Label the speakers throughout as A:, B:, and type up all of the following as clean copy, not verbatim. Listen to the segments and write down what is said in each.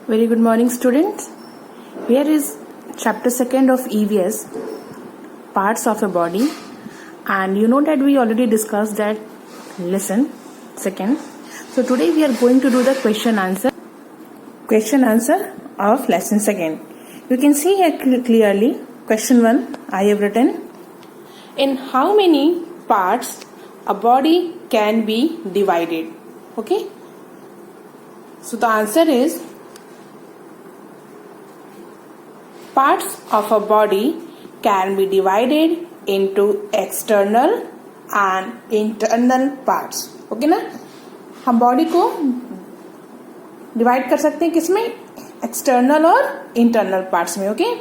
A: Very good morning, students. Here is chapter 2nd of EVS, parts of a body, and you know that we already discussed that lesson 2nd. So today we are going to do the question answer of lesson 2nd. You can see here clearly question 1 I have written. In how many parts a body can be divided? Okay. So the answer is parts of a body can be divided into external and internal parts. Okay ना, हम body को divide कर सकते हैं किसमें, external और internal parts में. Okay,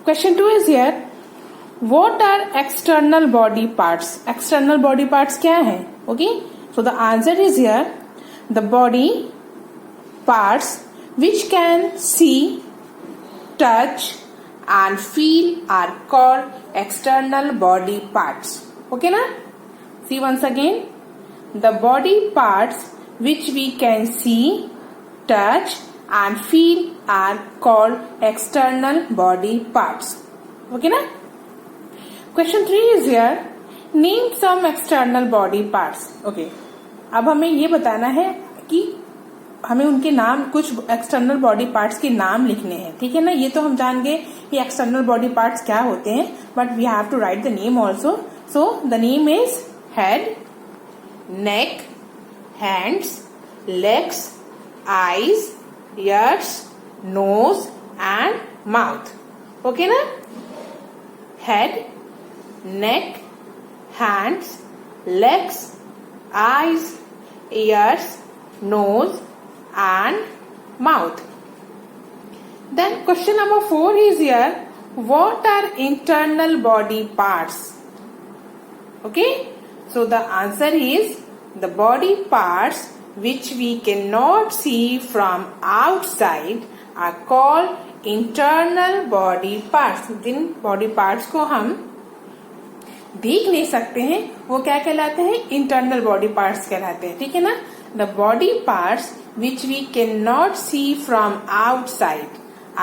A: question 2 is here, what are external body parts. External body parts क्या है? Okay, so the answer is here, the body parts which can see, touch and feel are called external body parts. Okay na? See once again, the body parts which we can see, touch and feel are called external body parts. Okay na? Question 3 is here, name some external body parts. Okay, अब हमें ये बताना है कि हमें उनके नाम, कुछ एक्सटर्नल बॉडी पार्ट्स के नाम लिखने हैं. ठीक है ना, ये तो हम जान गए कि एक्सटर्नल बॉडी पार्ट्स क्या होते हैं, but we have to write the name also. So the name is head, neck, hands, legs, eyes, ears, nose and mouth. Okay ना, head, neck, hands, legs, eyes, ears, nose and mouth. Then question number 4 is here, what are internal body parts? Okay, so the answer is the body parts which we cannot see from outside are called internal body parts. Jin body parts को हम देख नहीं सकते हैं वो क्या कहलाते हैं? इंटरनल बॉडी पार्ट्स कहलाते हैं. ठीक है ना, the body parts which we cannot see from outside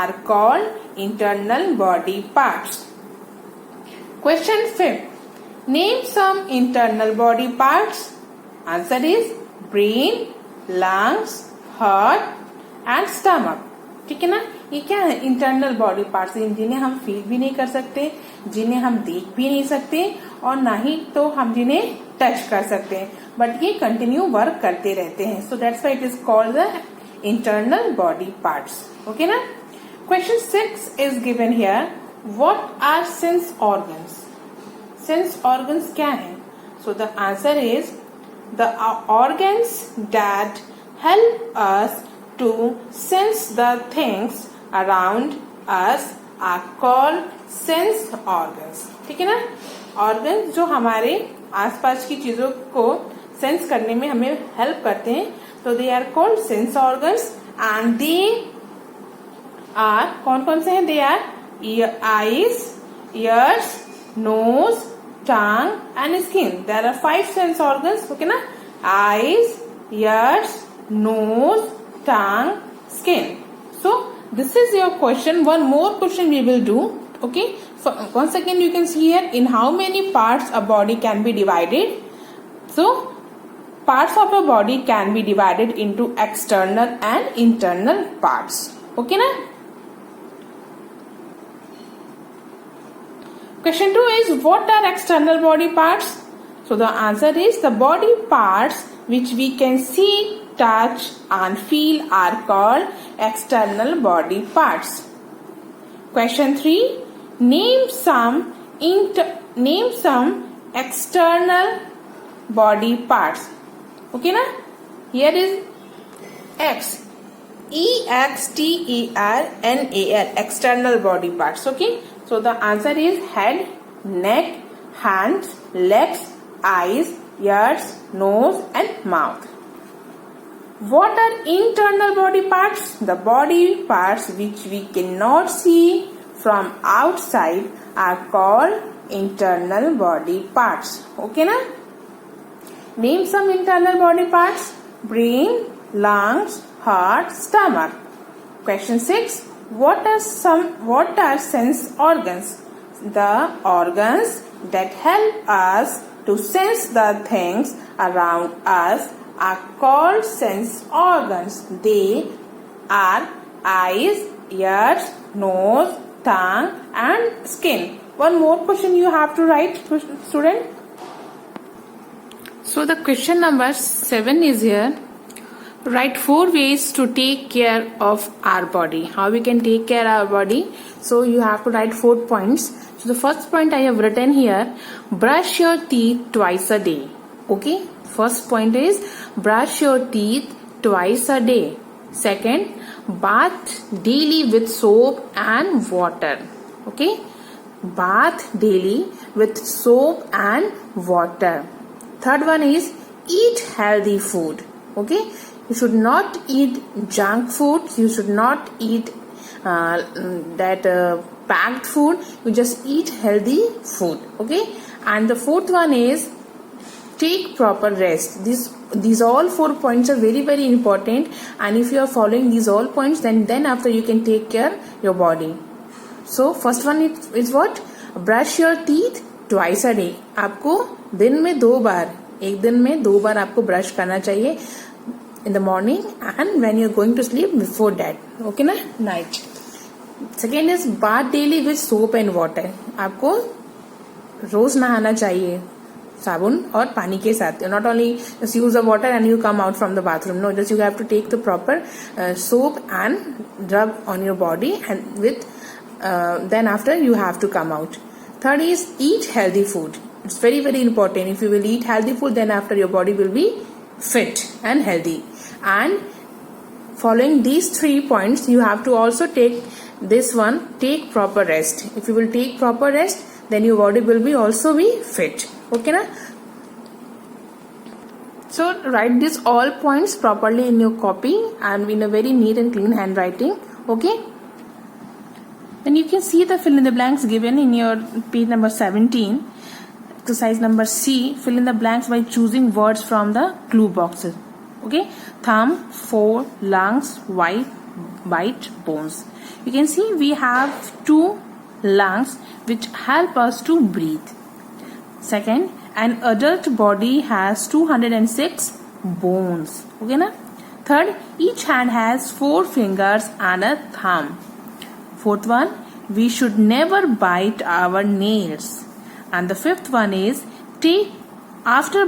A: are called internal body parts. Question 5, name some internal body parts. Answer is brain, lungs, heart and stomach. ठीक है ना, ये क्या है? इंटरनल बॉडी पार्ट्स, जिन्हें हम फील भी नहीं कर सकते, जिन्हें हम देख भी नहीं सकते और ना ही तो हम जिन्हें टच कर सकते हैं, बट ये कंटिन्यू वर्क करते रहते हैं. So that's why it is called the internal body parts. Okay ना. Question 6 is given here, what are sense organs. Sense organs क्या है? So the answer is the organs that help us to sense the things around us are called sense organs. ठीक है ना, organs जो हमारे आसपास की चीजों को सेंस करने में हमें हेल्प करते हैं, तो they are called sense organs and they are, कौन कौन से हैं? They are eyes, ears, nose, tongue and skin. There are 5 sense organs. Okay ना, eyes, ears, nose, tongue, skin. So this is your question. One more question we will do. Okay, so once again you can see here, in how many parts a body can be divided. So parts of a body can be divided into external and internal parts. Okay na. Question 2 is, what are external body parts? So the answer is the body parts which we can see, touch and feel are called external body parts. Question 3, name some external body parts. Okay na, here is X, EXTERNAL, external body parts. Okay, so the answer is head, neck, hands, legs, eyes, ears, nose and mouth. What are internal body parts? The body parts which we cannot see from outside are called internal body parts. Okay na? Name some internal body parts. Brain, lungs, heart, stomach. Question 6. What are sense organs? The organs that help us to sense the things around us are called sense organs. They are eyes, ears, nose, tongue and skin. One more question you have to write, student. So the question number 7 is here. Write 4 ways to take care of our body. How we can take care of our body. So you have to write 4 points. So the first point I have written here, brush your teeth twice a day. Okay. First point is brush your teeth twice a day. Second, bath daily with soap and water. Okay. Bath daily with soap and water. Third one is eat healthy food. Okay. You should not eat junk food. You should not eat packed food. You just eat healthy food. Okay. And the fourth one is take proper rest. These all 4 points are very, very important. And if you are following these all points, then after you can take care your body. So first one is what? Brush your teeth twice a day. आपको दिन में 2 बार, एक दिन में 2 बार आपको brush करना चाहिए. In the morning and when you're going to sleep before that. Okay na? Night. Second is bath daily with soap and water. आपको रोज नहाना चाहिए साबुन और पानी के साथ. Not only just use the water and you come out from the bathroom. No, just you have to take the proper soap and rub on your body and with then after you have to come out. Third is eat healthy food. It's very, very important. If you will eat healthy food, then after your body will be fit and healthy. And following these 3 points, you have to also take this one, take proper rest. If you will take proper rest, then your body will be also be fit. Okay na? So write these all points properly in your copy and in a very neat and clean handwriting. Okay. Then you can see the fill in the blanks given in your page number 17. Exercise number C, fill in the blanks by choosing words from the clue boxes. Okay. Thumb, 4, lungs, bite, bones. You can see we have 2 lungs which help us to breathe. Second, an adult body has 206 bones. Okay na? Third, each hand has 4 fingers and a thumb. Fourth one, we should never bite our nails. And the fifth one is, after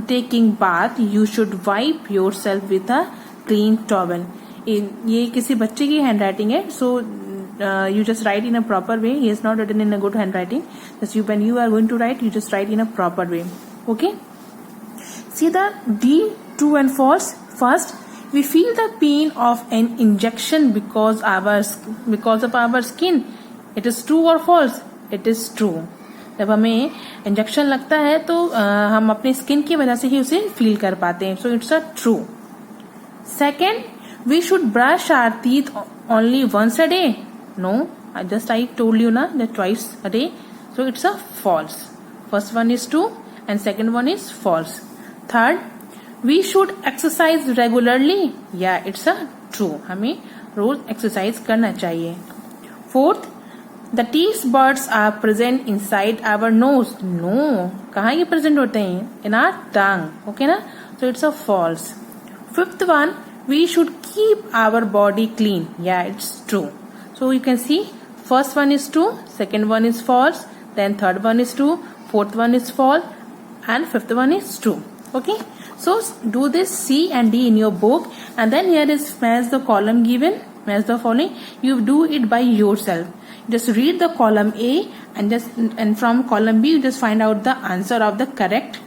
A: taking bath, you should wipe yourself with a clean towel. ये किसी बच्चे की handwriting है, so you just write in a proper way. He is not written in a good handwriting. Just when you are going to write, you just write in a proper way. Okay. See the D, true and false. First, we feel the pain of an injection because of our skin. It is true or false? It is true. जब हमें injection लगता है तो हम अपने skin की वजह से ही उसे फील कर पाते हैं. So it's a true. Second, we should brush our teeth only once a day. No, I told you na that twice a day. So it's a false. First one is true and second one is false. Third, we should exercise regularly. Yeah, it's a true. हमें रोज exercise करना चाहिए. Fourth, the taste buds are present inside our nose. No, कहाँ ये present होते हैं? In our tongue. Okay ना? So it's a false. Fifth one, we should keep our body clean. Yeah, it's true. So you can see first one is true, second one is false, then third one is true, fourth one is false, and fifth one is true. Okay. So do this C and D in your book, and then here is match the column given, match the following. You do it by yourself. Just read the column A and from column B you just find out the answer of the correct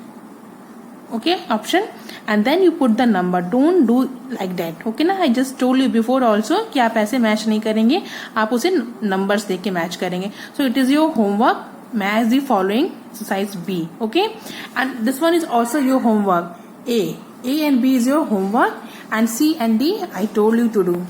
A: option, and then you put the number. Don't do like that. Okay ना? I just told you before also कि आप ऐसे match नहीं करेंगे, आप उसे numbers देख के मैच करेंगे. So it is your homework. Match the following exercise B. Okay, and this one is also your homework. A and B is your homework, and C and D I told you to do.